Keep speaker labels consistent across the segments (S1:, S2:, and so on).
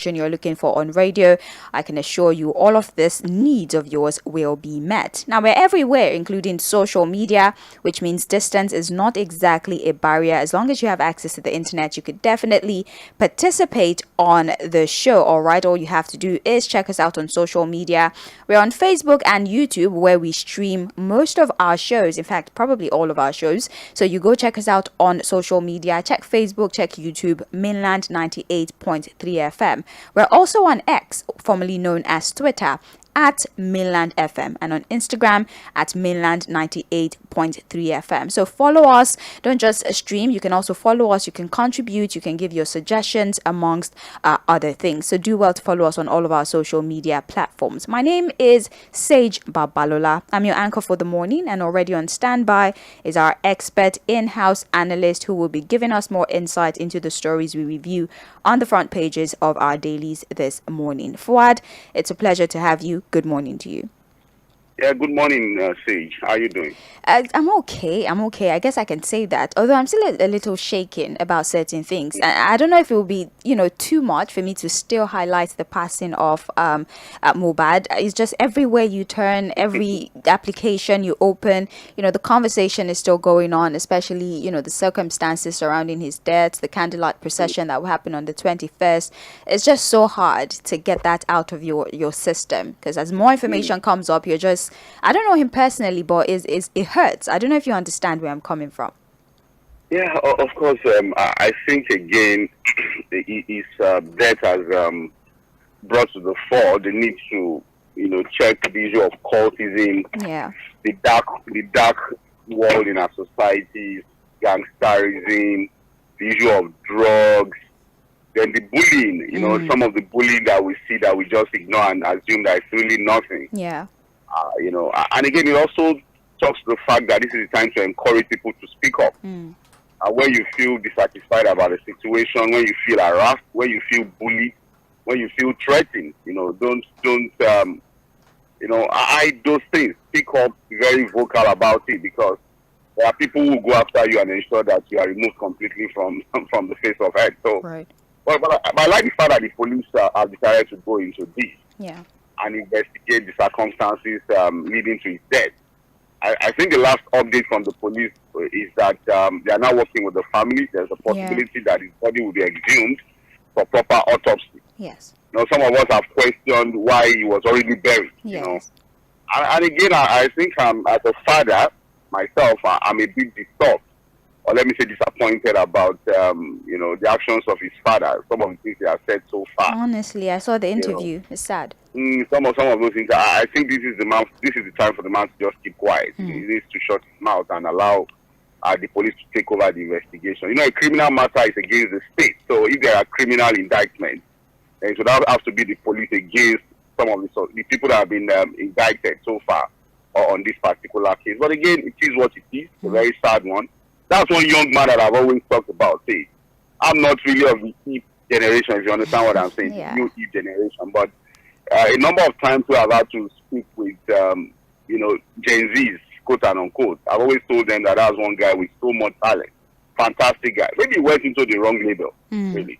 S1: you're looking for on radio, I can assure you all of this needs of yours will be met. Now, we're everywhere, including social media, which means distance is not exactly a barrier. As long as you have access to the internet, you could definitely participate on the show. All right, all you have to do is check us out on social media. We're on Facebook and YouTube, where we stream most of our shows, in fact probably all of our shows. So you go check us out on social media. Check Facebook, check YouTube, Mainland 98.3 FM. We're also on X, formerly known as Twitter, at Mainland FM, and on Instagram at Mainland 98.3 FM. So follow us, don't just stream, you can also follow us, you can contribute, you can give your suggestions, amongst other things. So do well to follow us on all of our social media platforms. My name is Sage Babalola. I'm your anchor for the morning, and already on standby is our expert in-house analyst who will be giving us more insight into the stories we review on the front pages of our dailies this morning. Fuhad, it's a pleasure to have you. Good morning to you.
S2: Yeah, good morning, Sage. How are you doing?
S1: I'm okay. I guess I can say that. Although I'm still a little shaken about certain things. I don't know if it will be, too much for me to still highlight the passing of Mohbad. It's just everywhere you turn, every application you open, the conversation is still going on, especially, the circumstances surrounding his death, the candlelight procession that will happen on the 21st. It's just so hard to get that out of your system, because as more information comes up, you're just, I don't know him personally, but it hurts. I don't know if you understand where I'm coming from.
S2: Yeah, of course. I think again, his death has brought to the fore the need to, check the issue of cultism.
S1: Yeah.
S2: The dark world in our society, gangsterism, the issue of drugs, then the bullying. Some of the bullying that we see that we just ignore and assume that it's really nothing.
S1: Yeah.
S2: And again, it also talks to the fact that this is the time to encourage people to speak up. When you feel dissatisfied about a situation, when you feel harassed, when you feel bullied, when you feel threatened, don't hide those things. Speak up, be very vocal about it, because there are people who go after you and ensure that you are removed completely from the face of earth. So,
S1: right.
S2: But I like the fact that the police have decided to go into this.
S1: Yeah.
S2: And investigate the circumstances leading to his death. I think the last update from the police is that they are now working with the family. There's a possibility that his body will be exhumed for proper autopsy.
S1: Yes.
S2: Some of us have questioned why he was already buried.
S1: Yes.
S2: And again, I think as a father myself, I'm a bit disturbed, or let me say disappointed about the actions of his father. Some of the things he has said so far.
S1: Honestly, I saw the interview. It's sad.
S2: Some of those things. I think this is the time for the man to just keep quiet. He needs to shut his mouth and allow the police to take over the investigation. A criminal matter is against the state. So if there are criminal indictments, then so that has to be the police against some of the people that have been indicted so far on this particular case. But again, it is what it is. A very sad one. That's one young man that I've always talked about. See, I'm not really of the hip generation, if you understand what I'm saying.
S1: Yeah.
S2: New hip generation, but a number of times we have had to speak with, Gen Zs, quote and unquote. I've always told them that that's one guy with so much talent. Fantastic guy. Maybe he went into the wrong label, really.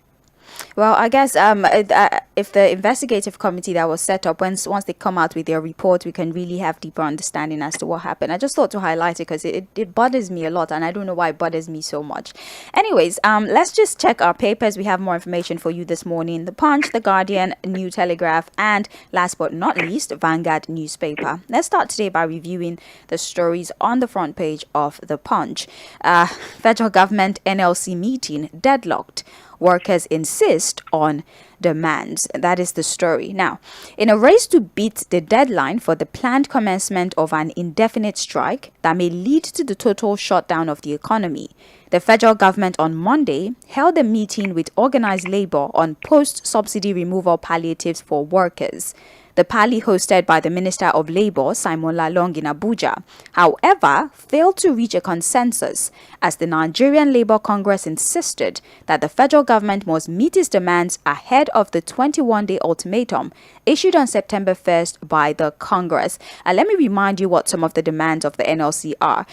S1: Well, I guess if the investigative committee that was set up, once they come out with their report, we can really have deeper understanding as to what happened. I just thought to highlight it because it bothers me a lot, and I don't know why it bothers me so much. Anyways, let's just check our papers. We have more information for you this morning. The Punch, The Guardian, New Telegraph, and last but not least, Vanguard newspaper. Let's start today by reviewing the stories on the front page of The Punch. Federal government NLC meeting deadlocked. Workers insist on demands. That is the story. Now, in a race to beat the deadline for the planned commencement of an indefinite strike that may lead to the total shutdown of the economy, the federal government on Monday held a meeting with organized labor on post-subsidy removal palliatives for workers. the rally hosted by the Minister of Labour, Simon Lalong, in Abuja, however, failed to reach a consensus as the Nigerian Labour Congress insisted that the federal government must meet its demands ahead of the 21-day ultimatum issued on September 1st by the Congress. Let me remind you what some of the demands of the NLC are.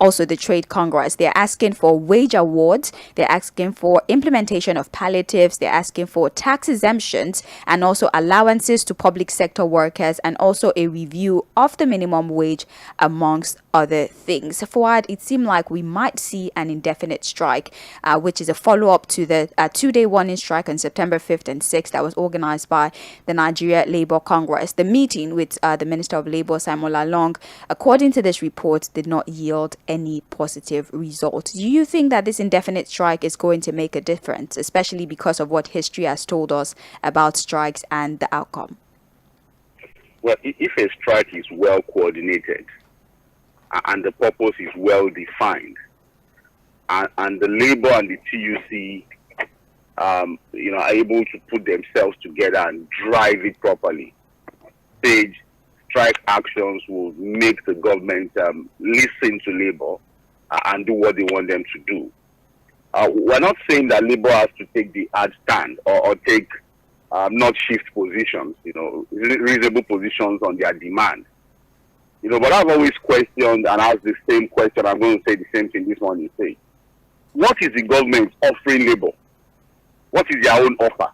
S1: Also, the Trade Congress, they're asking for wage awards, they're asking for implementation of palliatives, they're asking for tax exemptions and also allowances to public sector workers, and also a review of the minimum wage, amongst other things. Fuhad, it seemed like we might see an indefinite strike, which is a follow-up to the two-day warning strike on September 5th and 6th that was organized by the Nigeria Labour Congress. The meeting with the Minister of Labour, Simon Lalong, according to this report, did not yield any positive result. Do you think that this indefinite strike is going to make a difference, especially because of what history has told us about strikes and the outcome?
S2: Well, if a strike is well coordinated and the purpose is well defined, and the labor and the TUC, are able to put themselves together and drive it properly, stage strike actions will make the government listen to labor and do what they want them to do. We're not saying that labor has to take the hard stand or take not shift positions, reasonable positions on their demand. But I've always questioned and asked the same question. I'm going to say the same thing this morning. Say, what is the government offering labor? What is their own offer?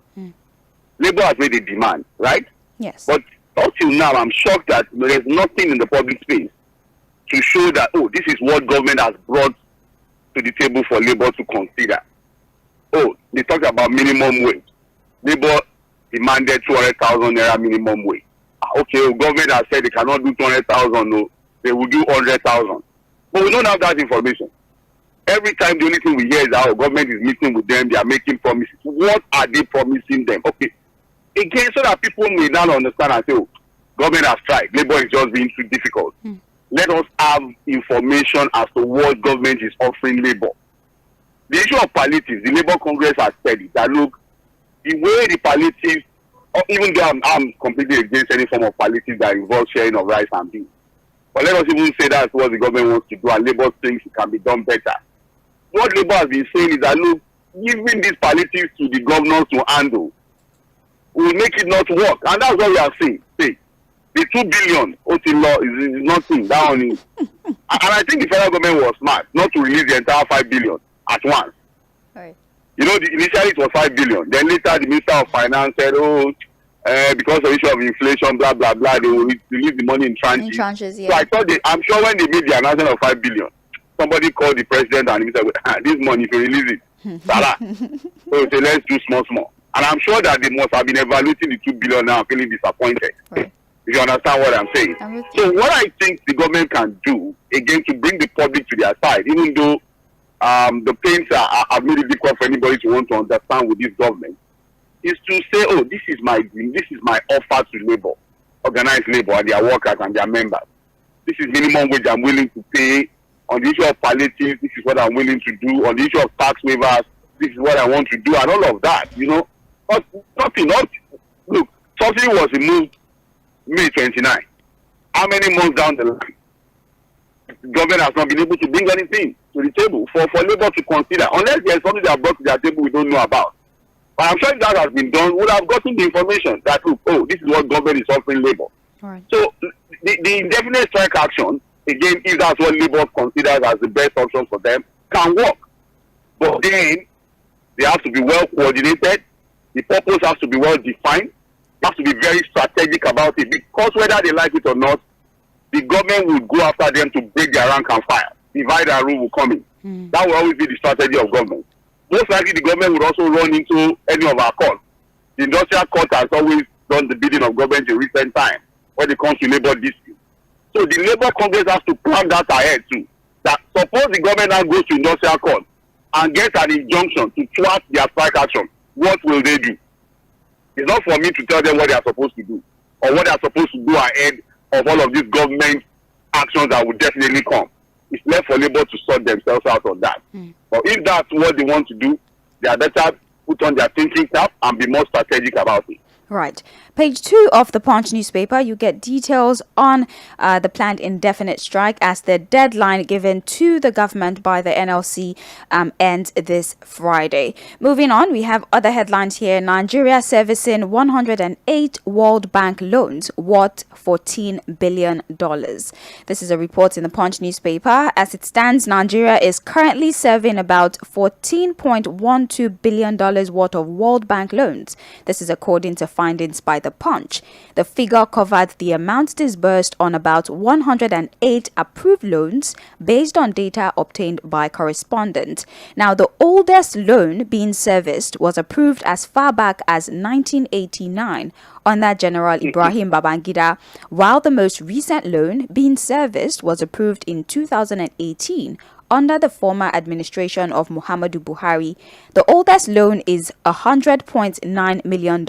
S2: Labor has made a demand, right?
S1: Yes.
S2: But up till now, I'm shocked that there is nothing in the public space to show that, this is what government has brought to the table for labor to consider. They talked about minimum wage. Labor demanded 200,000 naira minimum wage. Okay, government has said they cannot do 200,000, no, they will do 100,000. But we don't have that information. Every time the only thing we hear is that our government is meeting with them, they are making promises. What are they promising them? Okay, again, so that people may now understand and say, government has tried, labor is just being too difficult. Let us have information as to what government is offering labor. The issue of palliatives, the Labour Congress has said it, that look, the way the palliatives, even though I'm completely against any form of palliative that involves sharing of rice and beans, but let us even say that's what the government wants to do, and Labour thinks it can be done better. What Labour has been saying is that, look, giving these palliatives to the governors to handle will make it not work. And that's what we are saying. Say, the 2 billion is nothing. That one is. And I think the federal government was smart not to release the entire 5 billion at once.
S1: Right.
S2: Initially it was 5 billion. Then later the Minister of Finance said, because of the issue of inflation, blah, blah, blah, they will release the money in tranches.
S1: Yeah.
S2: So I thought I'm sure when they made the announcement of 5 billion, somebody called the president and he said, this money, if you release it, Salah. So they say, let's do small. And I'm sure that they must have been evaluating the 2 billion now, feeling disappointed.
S1: Right.
S2: If you understand what I'm saying. So what I think the government can do, again, to bring the public to their side, even though the pains are made it difficult for anybody to want to understand with this government, is to say, this is my dream, this is my offer to labor, organized labor and their workers and their members. This is minimum wage I'm willing to pay. On the issue of palliatives, this is what I'm willing to do. On the issue of tax waivers, this is what I want to do, and all of that, But nothing. Look, subsidy was removed May 29. How many months down the line? The government has not been able to bring anything to the table for labor to consider, unless there's something they have brought to their table we don't know about. But I'm sure if that has been done, we would have gotten the information that, look, this is what government is offering labor.
S1: Right. So
S2: the indefinite strike action, again, if that's what labor considers as the best option for them, can work. But then they have to be well coordinated. The purpose has to be well defined. They have to be very strategic about it, because whether they like it or not, the government will go after them to break their rank and file. Divide and rule will come in. That will always be the strategy of government. Most likely the government would also run into any of our courts. The industrial court has always done the bidding of government in recent time when it comes to labor disputes. So the Labour Congress has to plan that ahead too. That suppose the government now goes to industrial court and gets an injunction to thwart their strike action, what will they do? It's not for me to tell them what they are supposed to do or what they are supposed to do ahead of all of these government actions that will definitely come. It's left for Labour to sort themselves out on that. But if that's what they want to do, they are better put on their thinking cap and be more strategic about it.
S1: Right. Page 2 of the Punch newspaper, you get details on the planned indefinite strike as the deadline given to the government by the NLC ends this Friday. Moving on, we have other headlines here. Nigeria servicing 108 World Bank loans worth $14 billion. This is a report in the Punch newspaper. As it stands, Nigeria is currently serving about $14.12 billion worth of World Bank loans. This is according to findings by the Punch. The figure covered the amount disbursed on about 108 approved loans based on data obtained by correspondents. Now, the oldest loan being serviced was approved as far back as 1989 under General Ibrahim Babangida, while the most recent loan being serviced was approved in 2018 under the former administration of Muhammadu Buhari. The oldest loan is $100.9 million,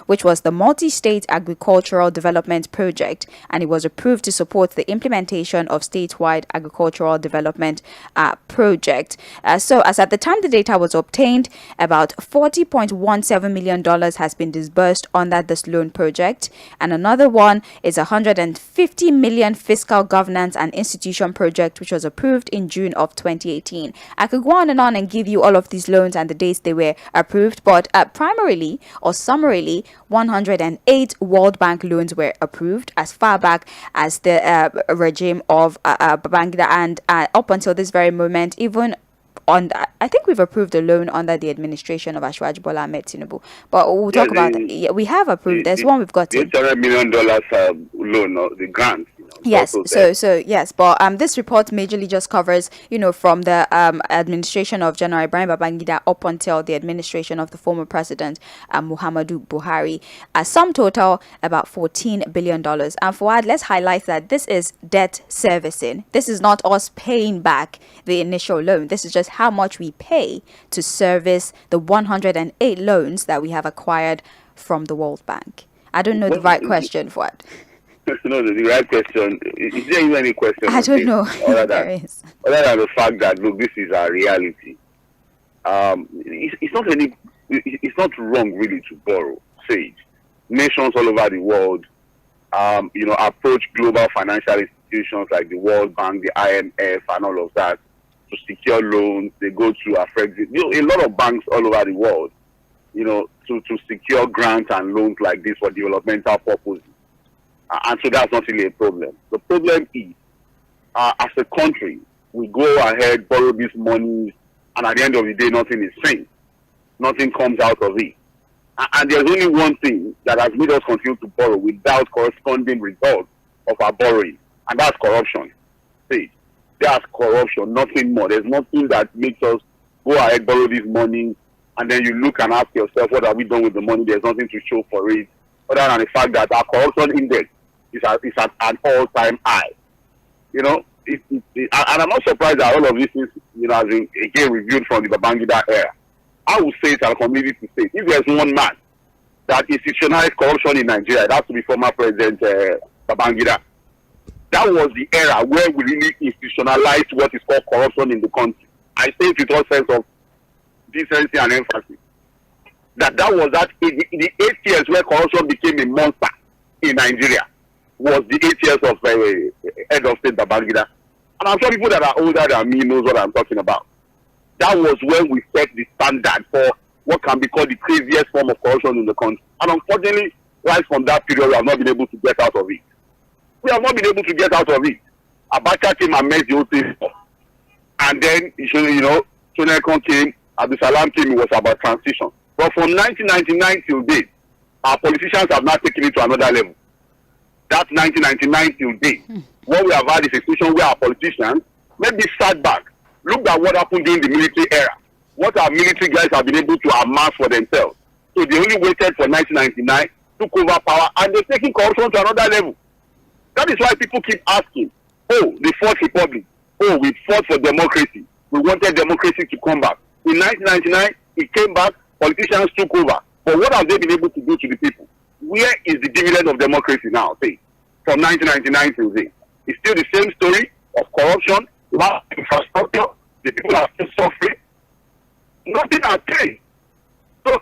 S1: which was the multi-state agricultural development project, and it was approved to support the implementation of statewide agricultural development project. So as at the time the data was obtained, about $40.17 million has been disbursed under this loan project, and another one is $150 million fiscal governance and institution project, which was approved in June of 2018. I could go on and give you all of these loans and the dates they were approved, but primarily or summarily, 108 World Bank loans were approved as far back as the regime of Babangida, and up until this very moment, even on I think we've approved a loan under the administration of 𝗪𝗪 𝗪𝗏. But we'll talk about that. Yeah, we have approved. There's one we've got.
S2: The $800 million loan, the grant.
S1: Yes, so yes, but this report majorly just covers, from the administration of General Ibrahim Babangida up until the administration of the former president Muhammadu Buhari. Sum total about $14 billion. And Fuhad, let's highlight that this is debt servicing. This is not us paying back the initial loan. This is just how much we pay to service the 108 loans that we have acquired from the World Bank. I don't know the right question, Fuad.
S2: No, the right question. Is there even any question?
S1: I don't know.
S2: Other than the fact that, look, this is our reality. It's not wrong really to borrow. Sage. Nations all over the world, approach global financial institutions like the World Bank, the IMF, and all of that to secure loans. They go to a lot of banks all over the world, to secure grants and loans like this for developmental purposes. And so that's not really a problem. The problem is, as a country, we go ahead, borrow these monies, and at the end of the day, nothing is seen. Nothing comes out of it. And there's only one thing that has made us continue to borrow without corresponding results of our borrowing, and that's corruption. See, that's corruption, nothing more. There's nothing that makes us go ahead, borrow these monies, and then you look and ask yourself, what have we done with the money? There's nothing to show for it, other than the fact that our corruption index is at an all-time high. And I'm not surprised that all of this is, has been again reviewed from the Babangida era. I would say it, I'll continue to say, if there's one man that institutionalized corruption in Nigeria, it has to be former President Babangida. That was the era where we really institutionalized what is called corruption in the country. I say it with all sense of decency and emphasis. That was the 8 years where corruption became a monster in Nigeria. Was the 8 years of head of state Babangida. And I'm sure people that are older than me knows what I'm talking about. That was when we set the standard for what can be called the craziest form of corruption in the country. And unfortunately, right from that period, we have not been able to get out of it. We have not been able to get out of it. Abacha came and messed the whole thing up. And then, Shonekan came, Abdulsalam came, it was about transition. But from 1999 till date, our politicians have not taken it to another level. That's 1999 till date. What we have had is a situation where our politicians maybe sat back, looked at what happened during the military era, what our military guys have been able to amass for themselves. So they only waited for 1999, took over power, and they're taking corruption to another level. That is why people keep asking, the Fourth Republic, we fought for democracy. We wanted democracy to come back. In 1999, it came back, politicians took over. But what have they been able to do to the people? Where is the dividend of democracy now? Say, from 1999 till today. It's still the same story of corruption, lack of infrastructure, the people are still suffering. Nothing has changed. But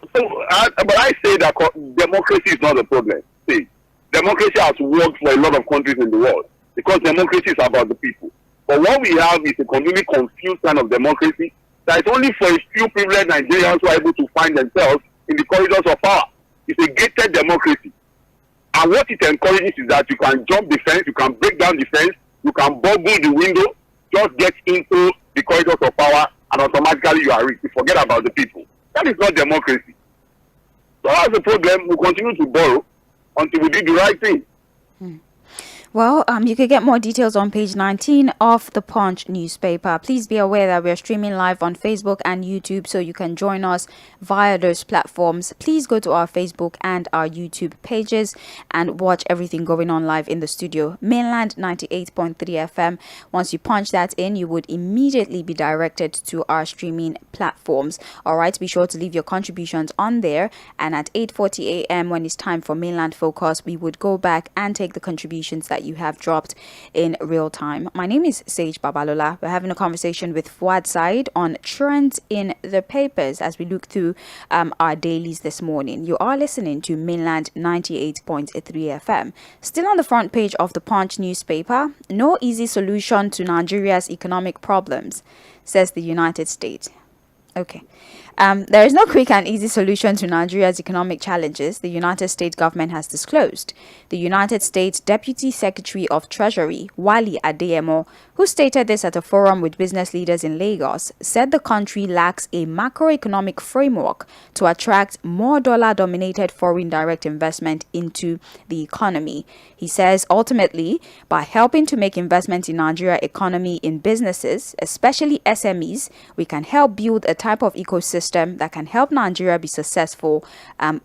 S2: I say that democracy is not the problem. See, democracy has worked for a lot of countries in the world because democracy is about the people. But what we have is a completely confused kind of democracy that is only for a few privileged Nigerians who are able to find themselves in the corridors of power. It's a gated democracy. And what it encourages is that you can jump the fence, you can break down the fence, you can boggle the window, just get into the corridors of power, and automatically you are rich. You forget about the people. That is not democracy. So that's the problem. We continue to borrow until we do the right thing.
S1: Well, you can get more details on page 19 of the Punch newspaper. Please be aware that we're streaming live on Facebook and YouTube, so you can join us via those platforms. Please go to our Facebook and our YouTube pages and watch everything going on live in the studio. Mainland 98.3 FM. Once you punch that in, you would immediately be directed to our streaming platforms. All right, be sure to leave your contributions on there. And at 8:40 a.m., when it's time for Mainland Focus, we would go back and take the contributions that you have dropped in real time. My name is Sage Babalola. We're having a conversation with Fuhad Saheed on trends in the papers as we look through our dailies this morning. You are listening to Mainland 98.3 FM. Still on the front page of the Punch newspaper, no easy solution to Nigeria's economic problems, says the United States. Okay. There is no quick and easy solution to Nigeria's economic challenges, the United States government has disclosed. The United States Deputy Secretary of Treasury, 𝗪𝗟, who stated this at a forum with business leaders in Lagos, said the country lacks a macroeconomic framework to attract more dollar-dominated foreign direct investment into the economy. He says ultimately, by helping to make investment in Nigeria economy in businesses, especially SMEs, we can help build a type of ecosystem that can help Nigeria be successful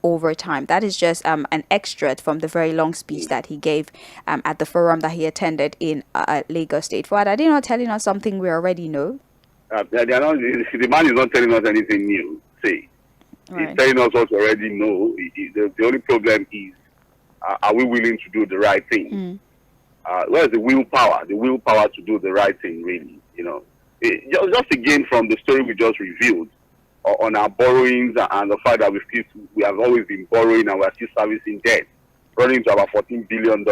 S1: over time. That is just an extract from the very long speech that he gave at the forum that he attended in Lagos State. Fuhad, are they not telling us something we already know?
S2: The man is not telling us anything new. See, right. He's telling us what we already know. The only problem is, are we willing to do the right thing? Where's the willpower? The willpower to do the right thing, really. You know, just again from the story we just revealed on our borrowings and the fact that we have always been borrowing and we are still servicing debt, running to about $14 billion.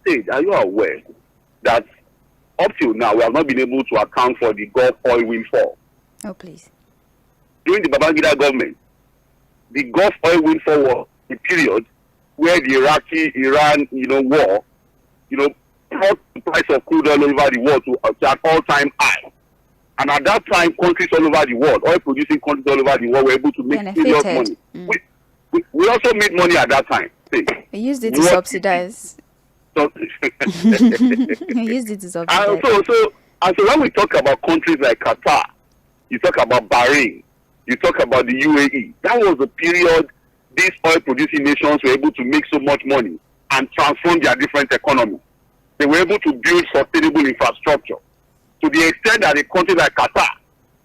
S2: Hey, are you aware that up till now we have not been able to account for the Gulf oil windfall?
S1: Oh, please.
S2: During the Babangida government, the Gulf oil windfall was the period where the Iraqi-Iran, war, brought the price of crude oil all over the world to an all-time high. And at that time, countries all over the world, oil-producing countries all over the world, were able to make serious money. We also made money at that time. See,
S1: we used it to subsidize.
S2: We
S1: used it to subsidize.
S2: So when we talk about countries like Qatar, you talk about Bahrain, you talk about the UAE, that was the period these oil-producing nations were able to make so much money and transform their different economies. They were able to build sustainable infrastructure to the extent that a country like Qatar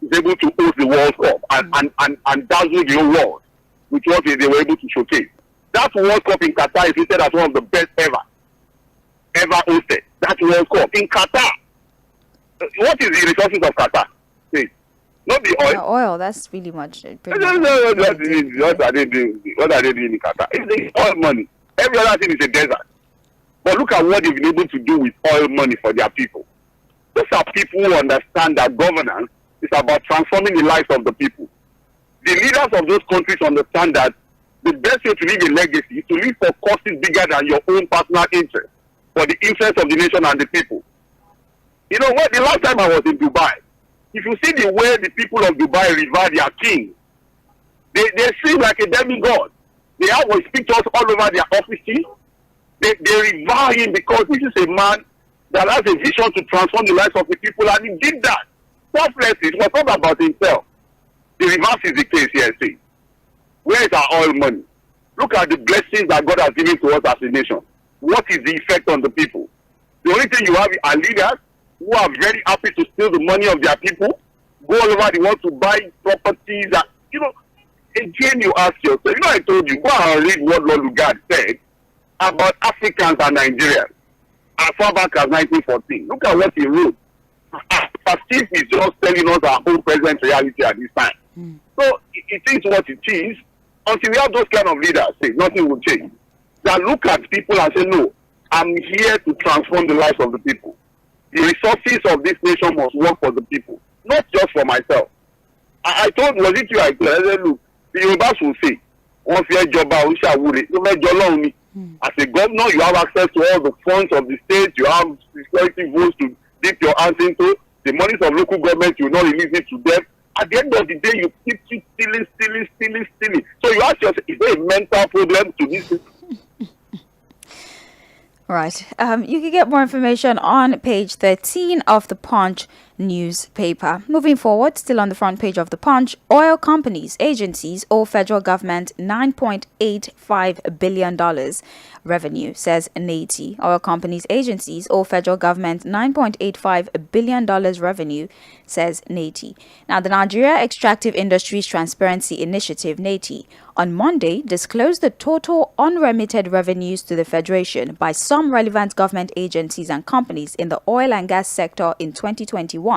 S2: is able to host the World Cup and dazzle the whole world with what they were able to showcase. That World Cup in Qatar is listed as one of the best ever hosted. That World Cup in Qatar. What is the resources of Qatar? See, not the oil.
S1: Yeah, oil, that's really much.
S2: What are they doing in Qatar? It's the oil money. Every other thing is a desert. But look at what they've been able to do with oil money for their people. Those are people who understand that governance is about transforming the lives of the people. The leaders of those countries understand that the best way to leave a legacy is to live for causes bigger than your own personal interest, for the interest of the nation and the people. You know what? The last time I was in Dubai, if you see the way the people of Dubai revere their king, they seem like a demigod. They always speak to us all over their offices. They revere him because this is a man that has a vision to transform the lives of the people, and he did that selflessly. It was not about himself. The reverse is the case here. See, where is our oil money? Look at the blessings that God has given to us as a nation. What is the effect on the people? The only thing you have are leaders who are very happy to steal the money of their people, go all over the world to buy properties. Again, you ask yourself, I told you, go and read what Lord Lugard said about Africans and Nigerians as far back as 1914. Look at what he wrote. As if he's just telling us our own present reality at this time. So it is what it is. Until we have those kind of leaders, say nothing will change. That look at people and say, no, I'm here to transform the lives of the people. The resources of this nation must work for the people, not just for myself. I told, was it you I said, look, the Yorubas will say, once you 𝗧𝗵𝗲 𝗦𝗂𝗧𝗂𝗧, as a governor, you have access to all the funds of the state, you have security votes to dip your hands into. The monies of local government, you will not release it to them. At the end of the day, you keep stealing. So you ask yourself, is there a mental problem to this?
S1: Right. You can get more information on page 13 of the Punch newspaper. Moving forward, still on the front page of the Punch, oil companies, agencies owe federal government $9.85 billion revenue, says 𝗫𝗍𝒐. Oil companies, agencies owe federal government $9.85 billion revenue, says 𝗫𝗍𝒐. Now, the Nigeria Extractive Industries Transparency Initiative, 𝗫𝗍𝒑, on Monday disclosed the total unremitted revenues to the Federation by some relevant government agencies and companies in the oil and gas sector in 2021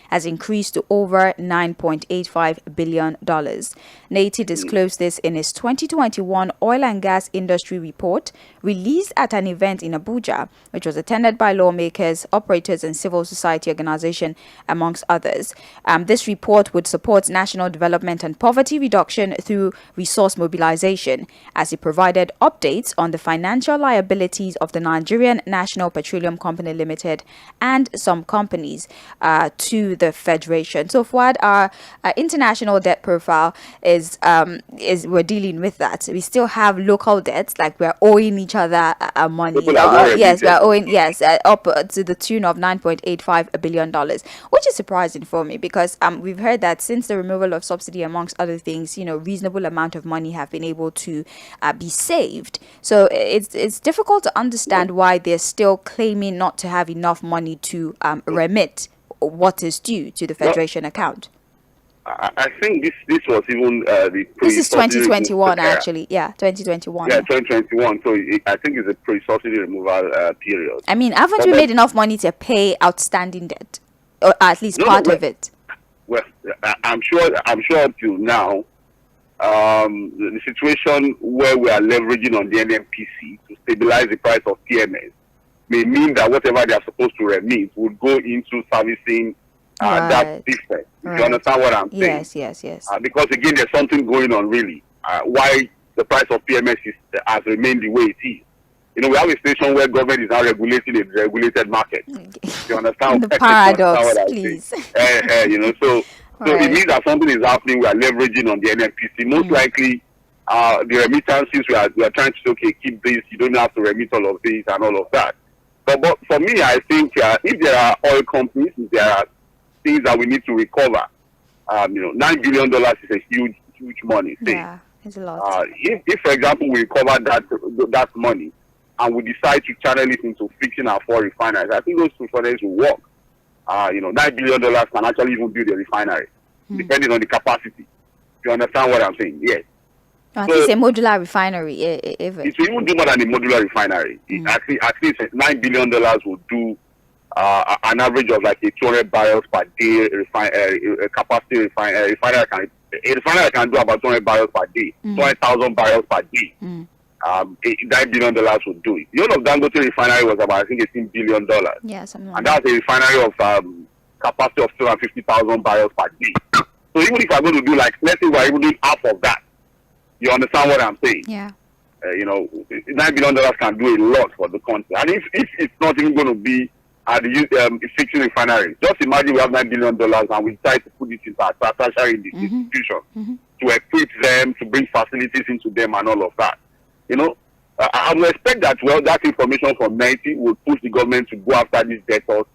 S1: has increased to over $9.85 billion. 𝗫𝗍𝒑 disclosed this in his 2021 Oil and Gas Industry Report, released at an event in Abuja, which was attended by lawmakers, operators, and civil society organizations, amongst others. This report would support national development and poverty reduction through resource mobilization, as it provided updates on the financial liabilities of the Nigerian National Petroleum Company Limited and some companies to the Federation. So Fuhad, our international debt profile is we're dealing with that. We still have local debts, like we're owing each other money. Yes, we're owing up to the tune of $9.85 billion, which is surprising for me because we've heard that since the removal of subsidy, amongst other things, reasonable amount of money have been able to be saved. So it's difficult to understand why they're still claiming not to have enough money to remit what is due to the Federation account.
S2: I think this was even
S1: this is 2021 actually. Yeah, 2021.
S2: Yeah, 2021. So I think it's a pre-subsidy removal period.
S1: I mean, haven't we made enough money to pay outstanding debt, or at least part of it?
S2: Well, I'm sure up till now, the situation where we are leveraging on the NNPC to stabilize the price of PMS may mean that whatever they are supposed to remit would go into servicing that difference. If you understand what I'm saying?
S1: Yes.
S2: Because again, there's something going on really. Why the price of PMS has remained the way it is. We have a situation where government is now regulating a regulated market. You understand?
S1: The paradox, please.
S2: So it means that something is happening. We are leveraging on the NNPC. Most likely, the remittances we are trying to say, okay, keep this. You don't have to remit all of this and all of that. But for me, I think if there are oil companies, if there are things that we need to recover, $9 billion is a huge money.
S1: Yeah, it's a lot.
S2: If, for example, we recover that money and we decide to channel it into fixing our 4 refineries, I think those 2 refineries will work. $9 billion can actually even build a refinery, depending on the capacity. You understand what I'm saying? Yes.
S1: At least a modular refinery.
S2: It will even do more than a modular refinery. At least $9 billion will do an average of like a 200 barrels per day capacity refinery. A refinery can do about 200 barrels per day, 20,000 barrels per day. $9 billion would do it. The whole of Dangote refinery was about, I think, $18 billion.
S1: Yeah, something like
S2: and that's a refinery of capacity of 250,000 barrels per day. So even if I'm going to do let's say we're even doing half of that, you understand what I'm saying?
S1: Yeah.
S2: $9 billion can do a lot for the country. And if it's not even going to be fixing refineries, just imagine we have $9 billion and we try to put it into our tertiary institution to equip them, to bring facilities into them and all of that. I would expect that, that information from 𝗫𝗍𝒑 will push the government to go after these debtors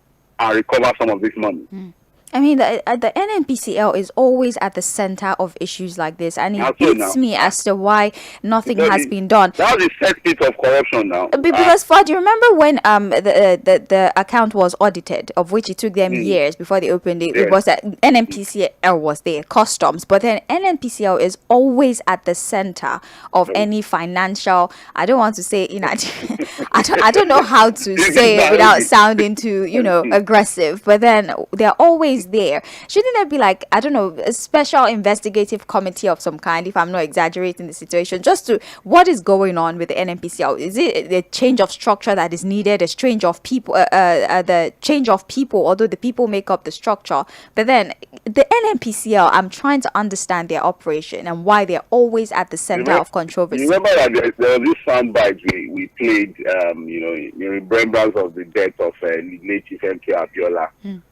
S2: and recover some of this money.
S1: I mean, the NNPCL is always at the center of issues like this, and it beats me as to why nothing has been done.
S2: That was a cesspit of corruption now.
S1: Because, Fuhad, do you remember when the account was audited, of which it took them years before they opened it? Yes. It was that NNPCL was there, customs, but then NNPCL is always at the center of any financial. I don't want to say I don't know how to say it without sounding too aggressive, but then they're always is there, shouldn't there be like, I don't know, a special investigative committee of some kind, if I'm not exaggerating the situation, just to what is going on with the NNPCL? Is it the change of structure that is needed, a change of people, the change of people, although the people make up the structure? But then the NNPCL, I'm trying to understand their operation and why they're always at the center of controversy.
S2: You remember that there was this soundbite we played, in remembrance of the death of 𝗪𝗵𝗁𝗁 𝗪𝗴𝗪,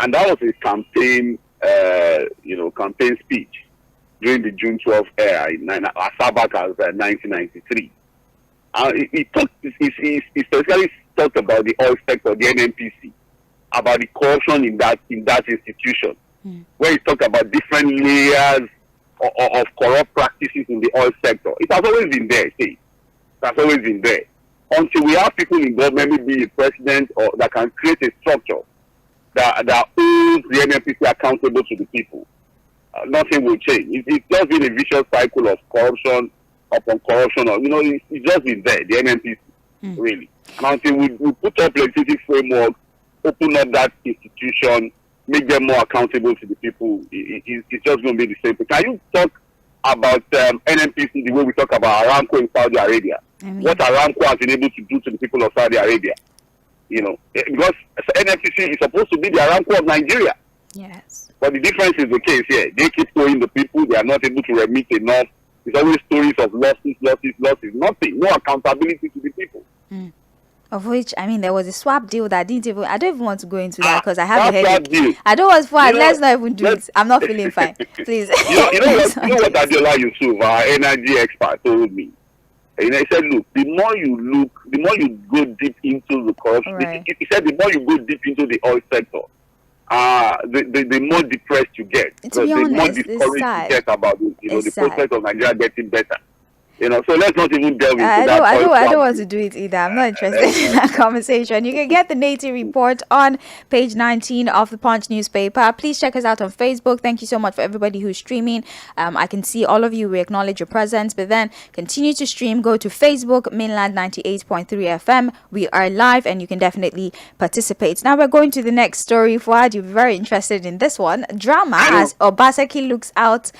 S2: and that was a campaign, campaign speech during the June 12th era, as far back as 1993. He specifically talked about the oil sector, the NNPC, about the corruption in that institution, where he talked about different layers of corrupt practices in the oil sector. It has always been there, see. It has always been there. Until we have people in government, maybe a president, or that can create a structure that holds the NNPC accountable to the people, nothing will change. It's just been a vicious cycle of corruption upon corruption. It's just been there, the NNPC, really. And until we put up legislative framework, open up that institution, make them more accountable to the people, it's just going to be the same thing. Can you talk about NNPC the way we talk about Aramco in Saudi Arabia? What Aramco has been able to do to the people of Saudi Arabia? Because NNPC is supposed to be the Aramco of Nigeria.
S1: Yes.
S2: But the difference is the case here. They keep throwing the people. They are not able to remit enough. It's always stories of losses. Nothing. No accountability to the people.
S1: Of which, there was a swap deal that didn't even, I don't even want to go into that because I have a headache.
S2: Deal.
S1: I don't want to, let's not even do it. I'm not feeling fine. Please.
S2: You know what 𝗪𝗪𝗁 𝗪𝗵𝗁𝗁, our energy expert, told me? He said, look, the more you go deep into the corruption, right. He said the more you go deep into the oil sector, the more depressed you get.
S1: To be honest,
S2: the more discouraged you get about the process of Nigeria getting better. So let's not even delve into that.
S1: I don't want to do it either. I'm not interested in that conversation. You can get the native report on page 19 of the Punch newspaper. Please check us out on Facebook. Thank you so much for everybody who's streaming. I can see all of you. We acknowledge your presence. But then continue to stream. Go to Facebook, Mainland 98.3 FM. We are live and you can definitely participate. Now we're going to the next story. Fuhad, you'll be very interested in this one. Drama as 𝗪𝗁𝗁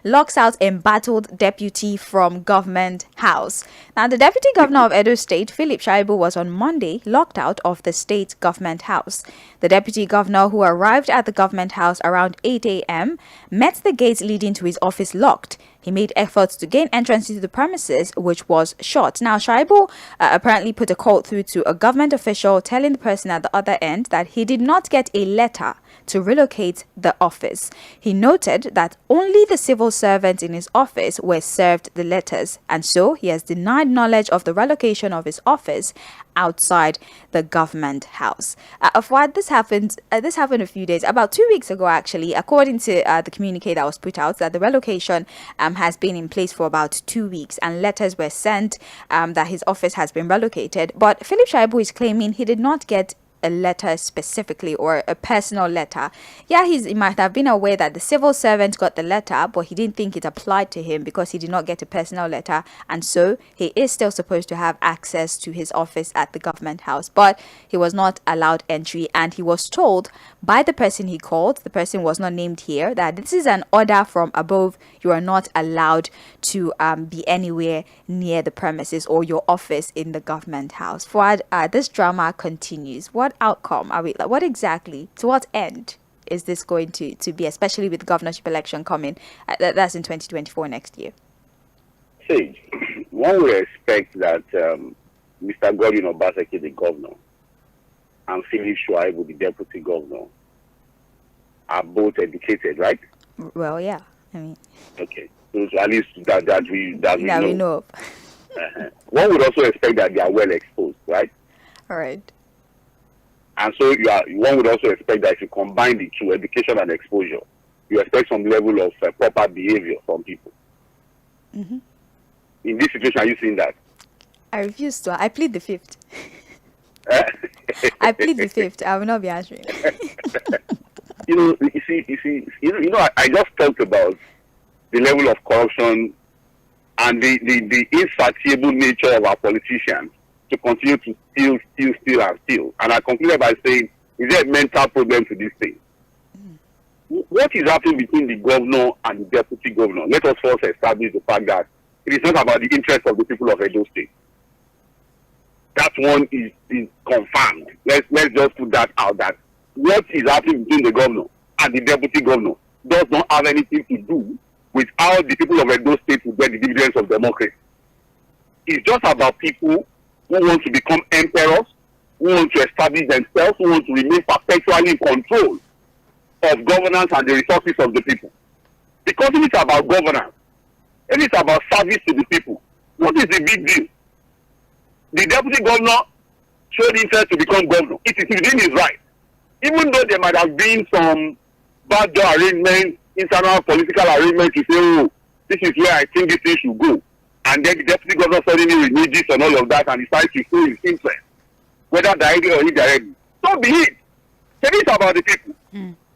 S1: locks out embattled deputy from government house. Now, the deputy governor of Edo State, Philip Shaibu, was on Monday locked out of the state government house. The deputy governor, who arrived at the government house around 8 a.m., met the gates leading to his office locked. He made efforts to gain entrance into the premises, which was shut. Now, Shaibu apparently put a call through to a government official telling the person at the other end that he did not get a letter to relocate the office. He noted that only the civil servants in his office were served the letters, and so he has denied knowledge of the relocation of his office outside the government house. This happened a few days, about 2 weeks ago actually, according to the communique that was put out, that the relocation has been in place for about 2 weeks and letters were sent that his office has been relocated. But Philip Shaibu is claiming he did not get a letter specifically, or a personal letter. Yeah, he might have been aware that the civil servant got the letter, but he didn't think it applied to him because he did not get a personal letter, and so he is still supposed to have access to his office at the government house, but he was not allowed entry, and he was told by the person he called, the person was not named here, that this is an order from above. You are not allowed to be anywhere near the premises or your office in the government house. Fuad, this drama continues. What outcome are we, what exactly, to what end is this going to be, especially with the governorship election coming? That's in 2024 next year.
S2: Sage, one would expect that Mr. Godwin Obaseki, the governor, and Philip Shaibu, the deputy governor, are both educated, right?
S1: Well, yeah.
S2: Okay. So at least that we
S1: know of.
S2: One would also expect that they are well exposed, right?
S1: All right.
S2: And so one would also expect that if you combine the two, education and exposure, you expect some level of proper behavior from people.
S1: Mm-hmm.
S2: In this situation, are you seeing that?
S1: I refuse to. I plead the fifth. I plead the fifth. I will not be answering.
S2: I just talked about the level of corruption and the insatiable nature of our politicians to continue to steal. And I concluded by saying Is there a mental problem to this thing? What is happening between the governor and the deputy governor? Let us first establish the fact that it is not about the interest of the people of Edo State. That one is confirmed. Let's just put that out, that what is happening between the governor and the deputy governor does not have anything to do with how the people of Edo State will get the dividends of democracy. It's just about people who want to become emperors, who want to establish themselves, who want to remain perpetually in control of governance and the resources of the people. Because if it's about governance, if it's about service to the people, what is the big deal? The deputy governor showed interest to become governor. It is within his right. Even though there might have been some backdoor arrangements, internal political arrangements to say, oh, this is where I think this thing should go. And then the deputy governor suddenly reneges and all of that and decides to show his interest, whether directly or indirectly. So be it. Say it's about the people.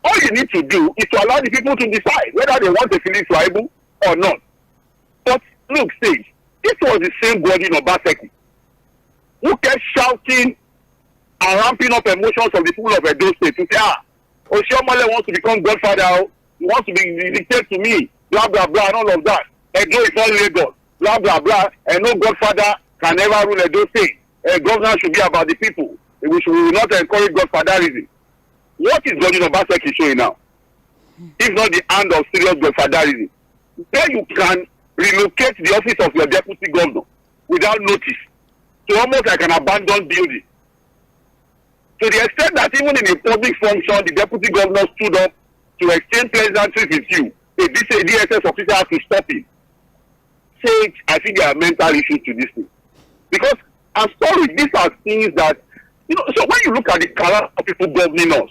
S2: All you need to do is to allow the people to decide whether they want to feel tribal or not. But look, Sage, this was the same body in 𝗪𝗵𝘁𝗀𝗧 who kept shouting and ramping up emotions of the people of Edo State to say, 𝗪𝗶𝗁𝗏 wants to become godfather, he wants to be dictated to me, blah, blah, blah, and all of that. Edo is not Lagos, blah, blah, blah, and no godfather can ever rule Edo State. Governor should be about the people. We will not encourage godfatherism. What is Godwin 𝗪𝗪𝘁𝗀𝗧 showing now? If not the hand of serious godfatherism, then you can relocate the office of your deputy governor without notice to almost like an abandoned building. To the extent that even in a public function, the deputy governor stood up to exchange pleasantries with you. A DSS officer has to stop him. Say, I think there are mental issues to this thing. Because I'm sorry, these are things that, so when you look at the color of people governing us,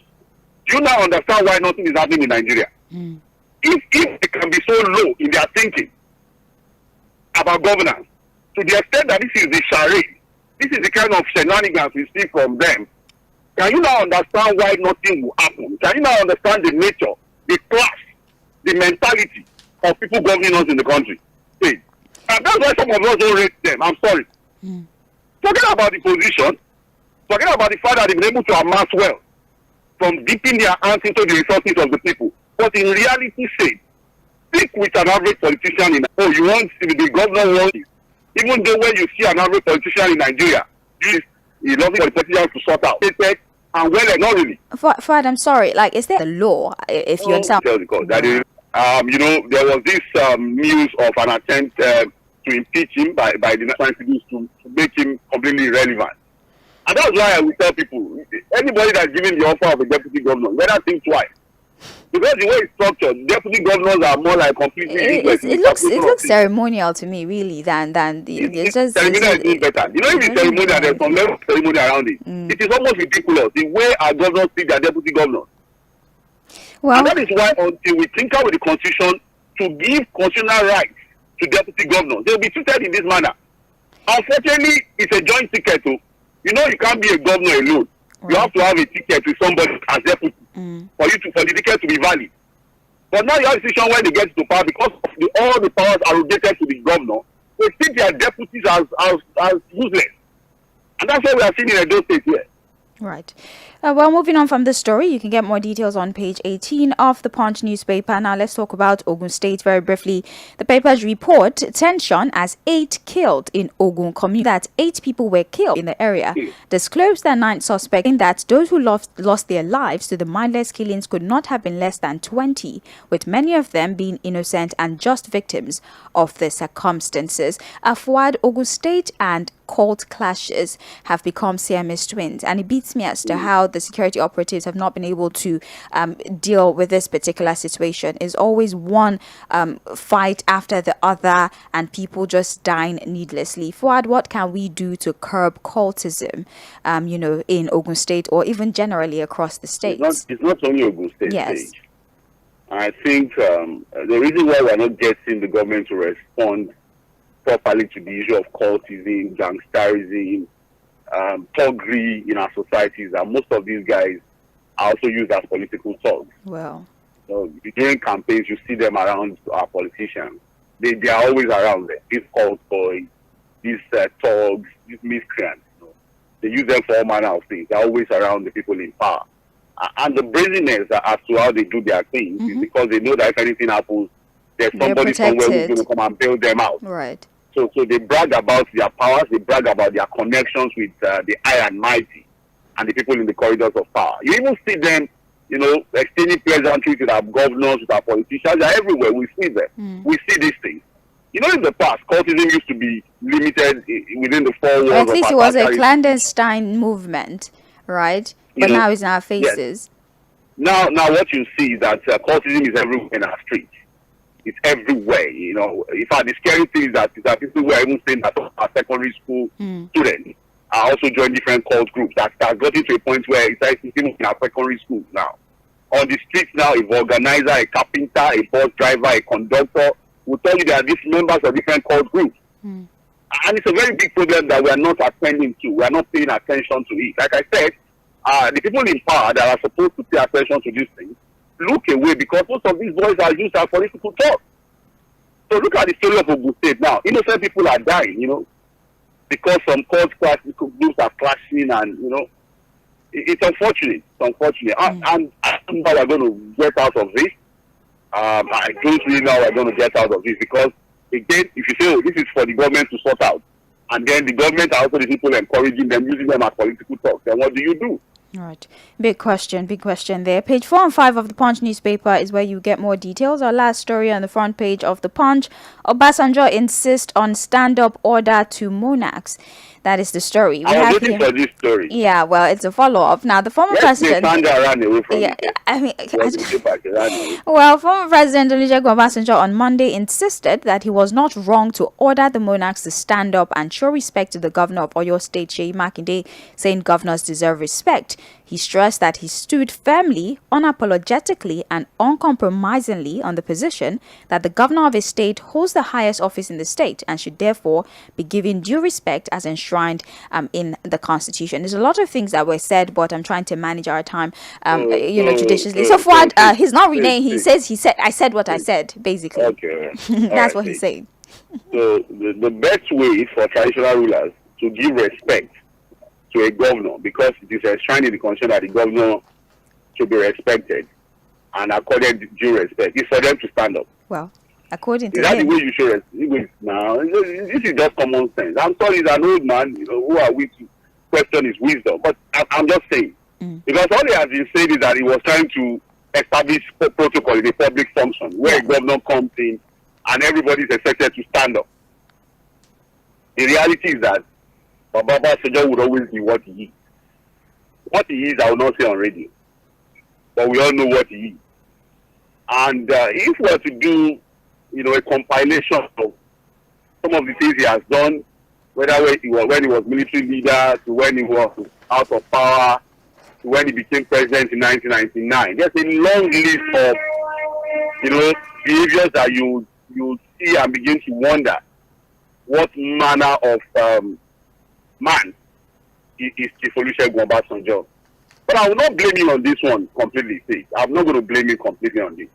S2: do you now understand why nothing is happening in Nigeria? If they can be so low in their thinking about governance, to the extent that this is the charade, this is the kind of shenanigans we see from them, can you now understand why nothing will happen? Can you now understand the nature, the class, the mentality of people governing us in the country? See, and that's why some of us don't rate them. I'm sorry. Forget about the position. Forget about the fact that they've been able to amass wealth from dipping their hands into the resources of the people. But in reality, say, speak with an average politician in, you want to be the governor wants you. Even though when you see an average politician in Nigeria, you love for the politicians to sort out. And well, not really.
S1: Fuhad, I'm sorry. Like, is there a law? If you understand.
S2: That is, there was this news of an attempt to impeach him by the national institutes to make him completely irrelevant. And that's why I will tell people, anybody that's given the offer of a deputy governor, better think twice. Because the way it's structured, deputy governors are more like completely
S1: it looks ceremonial to me, really, than the
S2: it's just ceremonial is better. If it's ceremonial, there's some level of ceremony around it. It is almost ridiculous the way our governors treat their deputy governors.
S1: Well,
S2: and that is why until we tinker with the constitution to give constitutional rights to deputy governors, they will be treated in this manner. Unfortunately, it's a joint ticket too. You can't be a governor alone. Right. You have to have a ticket with somebody as deputy for the ticket to be valid. But now you have a situation when they get to power, because of all the powers arrogated to the governor, they see their deputies as useless. And that's what we are seeing in Edo State here.
S1: Right. Well, moving on from this story, you can get more details on page 18 of the Punch newspaper. Now, let's talk about Ogun State very briefly. The papers report tension as 8 killed in Ogun community. That 8 people were killed in the area. Disclosed that 9 suspects in that those who lost their lives to the mindless killings could not have been less than 20, with many of them being innocent and just victims of the circumstances. Fuhad, Ogun State and cult clashes have become Siamese twins, and it beats me as to how the security operatives have not been able to deal with this particular situation. It's always one fight after the other and people just dying needlessly. Fuhad, what can we do to curb cultism in Ogun State or even generally across the state?
S2: It's not only Ogun State.
S1: Yes.
S2: I think the reason why we're not getting the government to respond properly to the issue of cultism, gangsterism, thuggery in our societies, and most of these guys are also used as political thugs.
S1: Well,
S2: so during campaigns, you see them around our politicians. They are always around them. These cult boys, these thugs, these miscreants. They use them for all manner of things. They're always around the people in power. And the brazenness as to how they do their things is because they know that if anything happens, there's somebody somewhere who's going to come and bail them out.
S1: Right.
S2: So they brag about their powers, they brag about their connections with the high and mighty and the people in the corridors of power. You even see them, you know, exchanging pleasantries with our governors, with our politicians. They're everywhere. We see them. We see these things. You know, in the past, cultism used to be limited within the four walls.
S1: At least it was a clandestine movement, right? But now it's in our faces.
S2: Yes. Now what you see is that cultism is everywhere in our streets. It's everywhere, you know. In fact, the scary thing is that people were even saying that our secondary school students are also joining different cult groups. That has gotten to a point where it's like even in our secondary schools now. On the streets now, a organizer, a carpenter, a bus driver, a conductor will tell you they are these members of different cult groups. And it's a very big problem that we are not attending to. We are not paying attention to it. Like I said, the people in power that are supposed to pay attention to these things look away because most of these boys are used as political talk. So look at the story of Ogun State now. Innocent people are dying, you know, because some cult groups are clashing, and you know, it's unfortunate. It's unfortunate. And I don't know how we're going to get out of this. I don't really know how we're going to get out of this because, again, if you say, oh, this is for the government to sort out, and then the government are also the people encouraging them, using them as political talk, then what do you do?
S1: All right. Big question there. Page 4 and 5 of the Punch newspaper is where you get more details. Our last story on the front page of the Punch. Obasanjo insists on stand-up order to monarchs. That is the story.
S2: I was looking for this story.
S1: Yeah, well, it's a follow-up. Now, the former president...
S2: ran away from
S1: Well, former President Olusegun Obasanjo on Monday insisted that he was not wrong to order the monarchs to stand up and show respect to the governor of Oyo State, Seyi Makinde, saying governors deserve respect. He stressed that he stood firmly, unapologetically, and uncompromisingly on the position that the governor of a state holds the highest office in the state and should therefore be given due respect as enshrined in the Constitution. There's a lot of things that were said, but I'm trying to manage our time, judiciously. So Fuad, he's not reneging. He says, I said what I said, basically.
S2: Okay.
S1: That's what he's saying.
S2: So the best way for traditional rulers to give respect to a governor, because it is enshrined in the Constitution that the governor should be respected and accorded due respect, is for them to stand up.
S1: Well, according to
S2: the way you show respect now? This is just common sense. I'm sorry, he's an old man. You know, who are we to question his wisdom? But I'm just saying, because all he has been saying is that he was trying to establish protocol in a public function where a governor comes in and everybody is expected to stand up. The reality is that Babalola would always be what he is. What he is, I will not say on radio, but we all know what he is. And if we were to do, you know, a compilation of some of the things he has done, whether when he was military leader, to when he was out of power, to when he became president in 1999, there's a long list of, you know, behaviors that you see and begin to wonder what manner of man is Chief Olusegun Obasanjo. But I will not blame him on this one completely. See, I'm not going to blame him completely on this.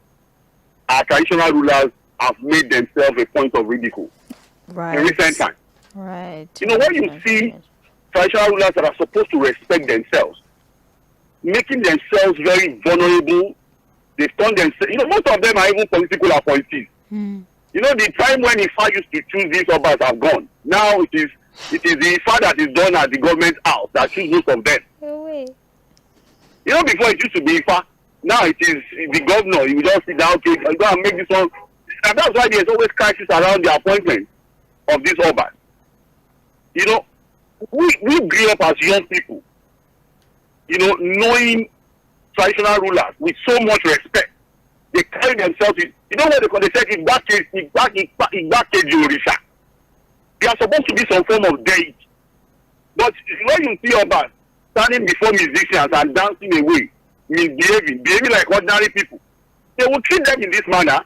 S2: Our traditional rulers have made themselves a point of ridicule in recent times.
S1: Right.
S2: You know, when you see traditional rulers that are supposed to respect themselves, making themselves very vulnerable, they turn themselves, you know, most of them are even political appointees. You know, the time when Ifa used to choose these obas have gone. Now it is the Ifa that is done at the government house that choose most of them. You know, before it used to be Ifa, now it is the governor. You just sit down, okay, go and make this one. And that's why there's always crisis around the appointment of these obas. You know, we grew up as young people, you know, knowing traditional rulers with so much respect. They carry themselves with, you know what they said, 𝗪𝗵𝗁 𝗪𝗶𝗃. They are supposed to be some form of deity. But when you see obas standing before musicians and dancing away, behaving like ordinary people, they will treat them in this manner.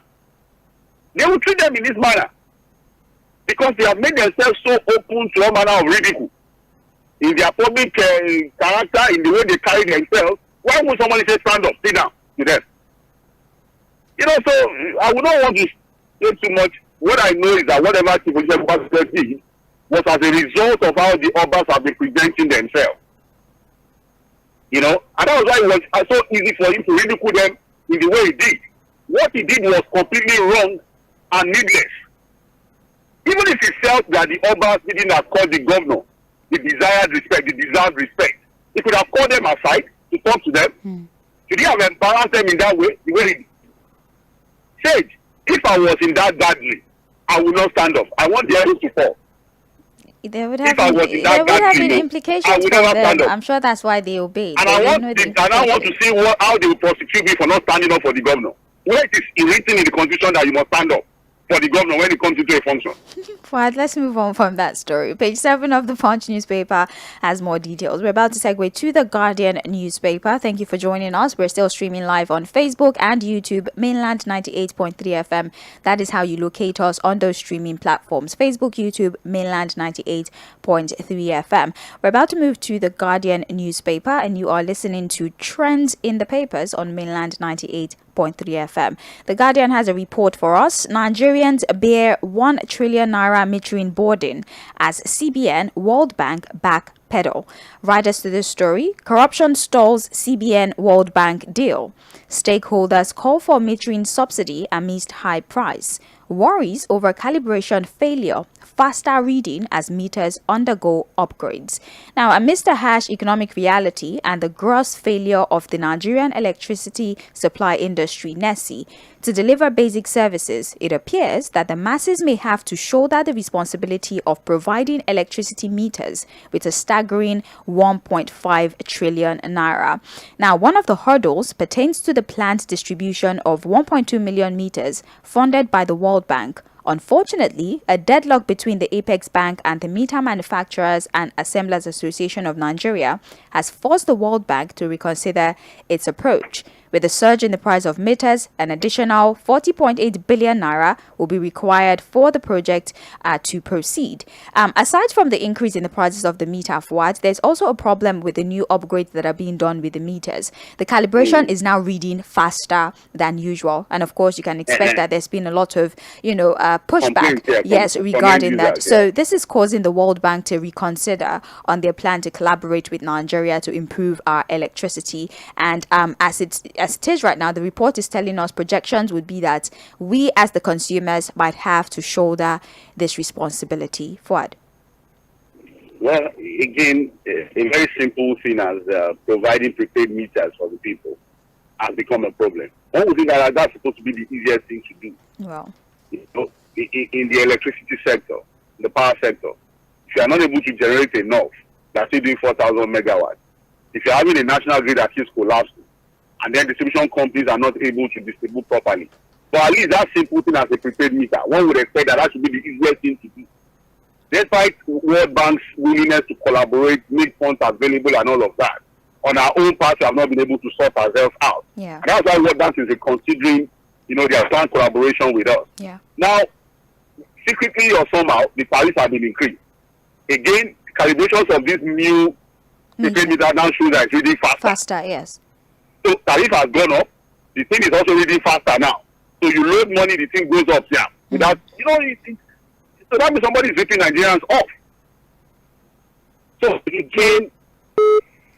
S2: Because they have made themselves so open to all manner of ridicule in their public character, in the way they carry themselves. Why would somebody say stand up, sit down to them? You know, so I would not want to say too much. What I know is that whatever Chief Olusegun did was as a result of how the obas have been presenting themselves. You know, and that was why it was so easy for him to ridicule them in the way he did. What he did was completely wrong and needless. Even if he felt that the Obas didn't accord the governor the desired respect, the deserved respect, he could have called them aside to talk to them. Should he have embarrassed them in that way? The way he said, if I was in that gathering, I would not stand up. I want the others to fall.
S1: There would have been implications for them. I'm sure that's why they obeyed.
S2: And I want to see how they will prosecute me for not standing up for the governor. Where it is written in the constitution that you must stand up for the governor when it comes into a function.
S1: Fuad, let's move on from that story. Page 7 of the Punch newspaper has more details. We're about to segue to the Guardian newspaper. Thank you for joining us. We're still streaming live on Facebook and YouTube, Mainland 98.3 FM. That is how you locate us on those streaming platforms. Facebook, YouTube, Mainland 98.3 FM. We're about to move to the Guardian newspaper, and you are listening to Trends in the Papers on Mainland 98.3 FM. The Guardian has a report for us. Nigerians bear 1 trillion naira metering burden as CBN World Bank backpedal. Writers to this story: corruption stalls CBN World Bank deal. Stakeholders call for metering subsidy amidst high price. Worries over calibration failure. Faster reading as meters undergo upgrades. Now, amidst the harsh economic reality and the gross failure of the Nigerian electricity supply industry, 𝗫𝗫cy, to deliver basic services, it appears that the masses may have to shoulder the responsibility of providing electricity meters with a staggering 1.5 trillion naira. Now, one of the hurdles pertains to the planned distribution of 1.2 million meters funded by the World Bank. Unfortunately, a deadlock between the Apex Bank and the Meter Manufacturers and Assemblers Association of Nigeria has forced the World Bank to reconsider its approach. With the surge in the price of meters, an additional 40.8 billion naira will be required for the project to proceed. Aside from the increase in the prices of the meter, Fuad, there's also a problem with the new upgrades that are being done with the meters. The calibration is now reading faster than usual, and of course, you can expect that there's been a lot of, pushback, regarding that. So this is causing the World Bank to reconsider on their plan to collaborate with Nigeria to improve our electricity. And as it is right now, the report is telling us projections would be that we as the consumers might have to shoulder this responsibility. Fuad.
S2: Well, again, a very simple thing as providing prepaid meters for the people has become a problem. One would think that that's supposed to be the easiest thing to do.
S1: Well,
S2: in the electricity sector, the power sector, if you are not able to generate enough, that's still doing 4,000 megawatts. If you're having a national grid that keeps collapsing, and then distribution companies are not able to distribute properly. But at least that simple thing as a prepaid meter, one would expect that should be the easiest thing to do. Despite World Bank's willingness to collaborate, make funds available and all of that, on our own part, we have not been able to sort ourselves out.
S1: Yeah.
S2: And that's why World Bank is considering, their planned collaboration with us.
S1: Yeah.
S2: Now, secretly or somehow, the tariffs have been increased. Again, calibrations of this new prepaid meter now shows that it's reading faster.
S1: Faster, yes.
S2: So tariff has gone up. The thing is also reading faster now. So you load money, the thing goes up there. Without, so that means somebody is ripping Nigerians off. So again,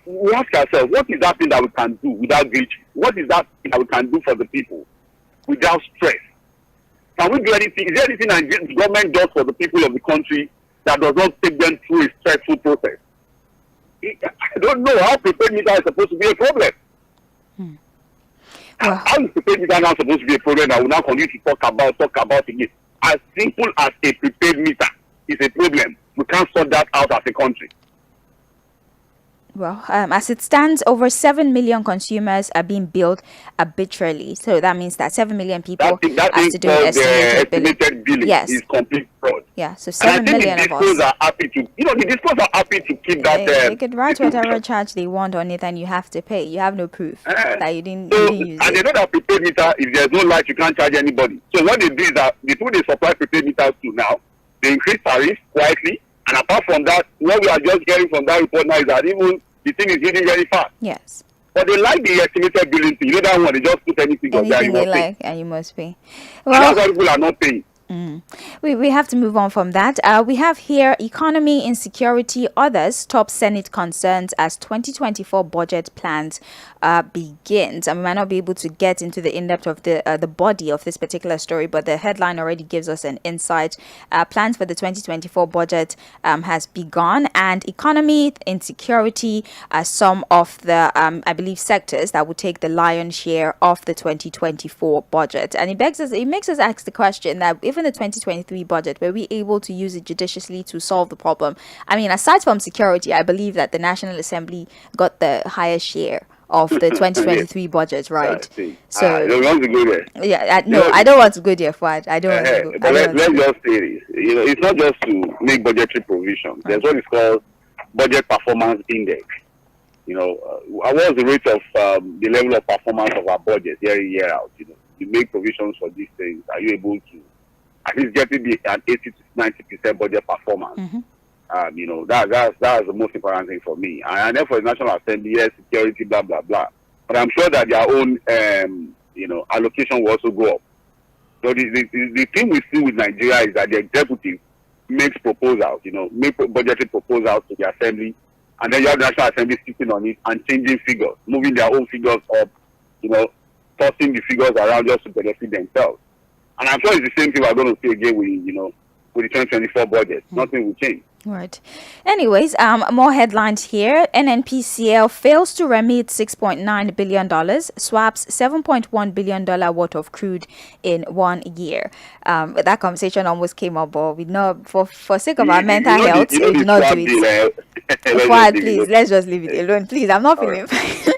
S2: we ask ourselves, what is that thing that we can do without glitches? What is that thing that we can do for the people without stress? Can we do anything? Is there anything that the government does for the people of the country that does not take them through a stressful process? I don't know how prepaid meter is supposed to be a problem.
S1: Well,
S2: how is prepaid meter now supposed to be a problem that we now continue to talk about again? As simple as a prepaid meter is a problem. We can't sort that out as a country.
S1: Well, as it stands, over 7 million consumers are being billed arbitrarily. So that means that 7 million people have to do estimated billing.
S2: Yes, is complete fraud.
S1: Yeah, so 7 million of us.
S2: Are happy to, the discos are happy to keep that.
S1: They could write whatever charge they want on it, and you have to pay. You have no proof that you didn't use it.
S2: And they know that prepaid meter, if there's no light, you can't charge anybody. So what they do is that the people they supply prepaid meters to now, they increase tariffs quietly. And apart from that, what we are just hearing from that report now is that even the thing is reading very fast.
S1: Yes.
S2: But they like the estimated billing thing. That one, they just put anything on there.
S1: Anything they like, and you must pay.
S2: Well, and that's why people are not paying.
S1: We have to move on from that. We have here economy, insecurity, others top Senate concerns as 2024 budget plans begins. And we might not be able to get into the in-depth of the body of this particular story, but the headline already gives us an insight. Plans for the 2024 budget has begun, and economy, insecurity are some of the, I believe, sectors that would take the lion's share of the 2024 budget. And it makes us ask the question that even the 2023 budget, were we able to use it judiciously to solve the problem? I mean, aside from security, I believe that the National Assembly got the highest share of the 2023 budget, right?
S2: So don't want to go there.
S1: Yeah, I don't want to go there, Fuad. I don't want to go.
S2: But let's just say this. It's not just to make budgetary provisions. There's what is called budget performance index. What was the rate of the level of performance of our budget year in, year out? You make provisions for these things. Are you able to at least get it an 80 to 90% budget performance? That's the most important thing for me. And then for the National Assembly, yes, security, blah blah blah. But I'm sure that their own allocation will also go up. So the thing we see with Nigeria is that the executive makes proposals, make budgetary proposals to the Assembly, and then you have the National Assembly sitting on it and changing figures, moving their own figures up, tossing the figures around just to benefit themselves. And I'm sure it's the same thing we're going to see again with the 2024 budget. Nothing will change.
S1: Right. Anyways, more headlines here. NNPCL fails to remit $6.9 billion, swaps $7.1 billion worth of crude in 1 year. That conversation almost came up, but we know for sake of our mental health, we do not do it. Fuad, please, let's just leave it alone. Please, I'm not feeling fine.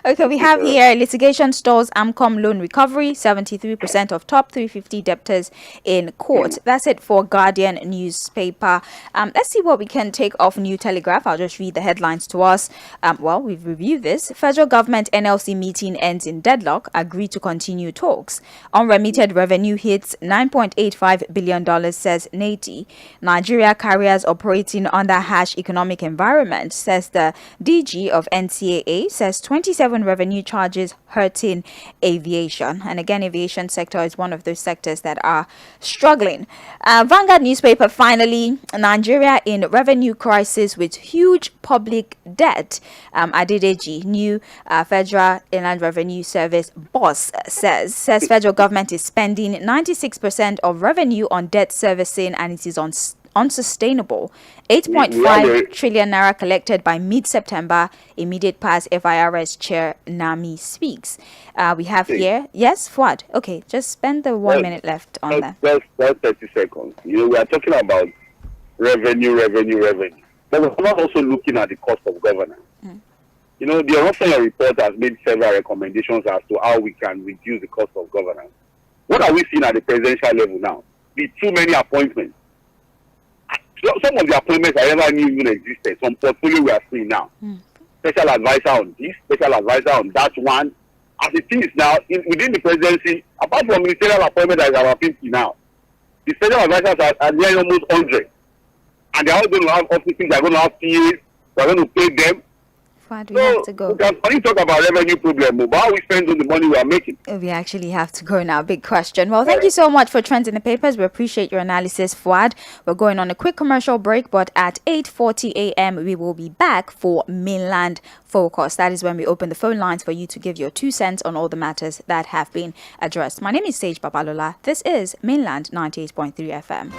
S1: Okay, we have here litigation stalls 𝗵𝗲 loan recovery, 73% of top 350 debtors in court. That's it for Guardian newspaper. Let's see what we can take off New Telegraph. I'll just read the headlines to us. We've reviewed this. Federal government NLC meeting ends in deadlock. Agree to continue talks. Unremitted revenue hits $9.85 billion, says NATI. Nigeria carriers operating under harsh economic environment, says the DG of NCAA, says 27 revenue charges hurting aviation. And again, aviation sector is one of those sectors that are struggling. Vanguard newspaper, finally, Nigeria in revenue crisis with huge public debt. Adedeji, new Federal Inland Revenue Service boss, says federal government is spending 96% of revenue on debt servicing, and it is unsustainable. 8.5 trillion naira collected by mid-September. Immediate past FIRS chair Nami speaks. We have here, yes, Fuad. Okay, just spend the 1 minute left on that.
S2: That's 30 seconds. We are talking about revenue. But we're not also looking at the cost of governance. The Oronsayan report has made several recommendations as to how we can reduce the cost of governance. What are we seeing at the presidential level now? Too many appointments. Some of the appointments I never knew even existed. Some portfolio we are seeing now. Special advisor on this, special advisor on that one. As it is now, within the presidency, apart from ministerial appointment that is our 50 now, the special advisors are nearly almost 100. And they're all going to have offices, they're going to have PAs, we're going to pay them.
S1: Fuad, we have to go.
S2: We can only talk about revenue problem, but how we spend on the money we are making.
S1: We actually have to go now. Big question. Well, thank you so much for Trends in the Papers. We appreciate your analysis, Fuad. We're going on a quick commercial break, but at 8:40 a.m. we will be back for Mainland Focus. That is when we open the phone lines for you to give your 2 cents on all the matters that have been addressed. My name is Sage Babalola. This is Mainland 98.3 FM.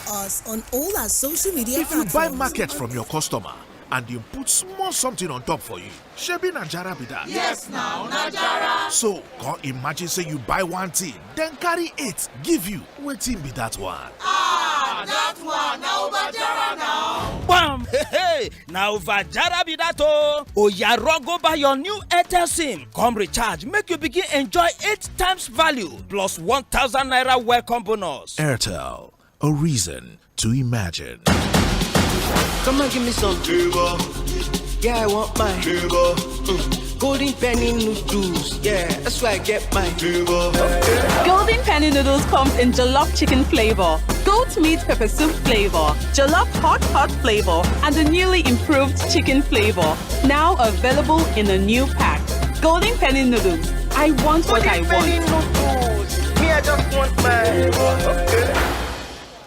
S3: Us on all our social media
S4: platforms. If you buy market from your customer and you put small something on top for you, shebi Najara be that.
S5: Yes, now Najara.
S4: So come imagine say you buy one thing, then carry 8 give you. Wetin be that one?
S5: That one now Najara now.
S6: Bam! Hey, now Najara be that oh. Oya run go buy your new Airtel SIM. Come recharge, make you begin enjoy 8 times value plus 1,000 naira welcome bonus.
S4: Airtel. A reason to imagine.
S7: Come on, give me some 𝗧𝗵𝗲. Yeah, I want my 𝗧𝗵𝗲. Golden penny noodles. Yeah, that's why I get my 𝗧𝗵𝗲.
S8: Golden penny noodles comes in jollof chicken flavor, goat meat pepper soup flavor, jollof hot flavor, and the newly improved chicken flavor. Now available in a new pack. Golden penny noodles. I want what I want.
S7: Me, I just want my.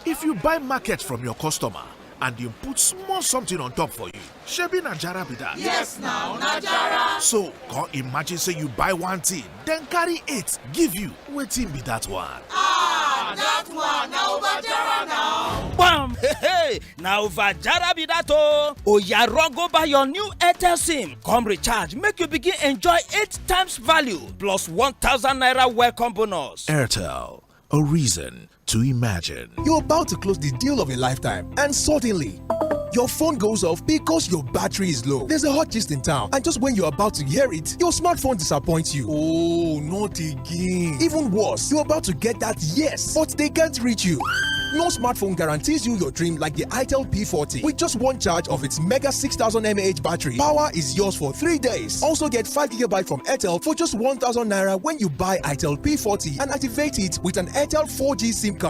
S4: If you buy market from your customer and you put small something on top for you, shebi na jara be that.
S5: Yes now, na jara.
S4: So, come imagine say you buy one thing, then carry 8, give you. Wetin be that one?
S5: Ah, that one na over jara now.
S6: Bam! Hey, na over jara be that oh. Oya run go buy your new Airtel SIM. Come recharge, make you begin enjoy 8 times value plus 1,000 naira welcome bonus.
S4: Airtel, a reason to imagine.
S9: You're about to close the deal of a lifetime, and suddenly, your phone goes off because your battery is low. There's a hot gist in town, and just when you're about to hear it, your smartphone disappoints you. Oh, not again. Even worse, you're about to get that yes, but they can't reach you. No smartphone guarantees you your dream like the itel P40. With just one charge of its mega 6000 mAh battery, power is yours for 3 days. Also get 5GB from Airtel for just 1,000 naira when you buy itel P40 and activate it with an Airtel 4G SIM card.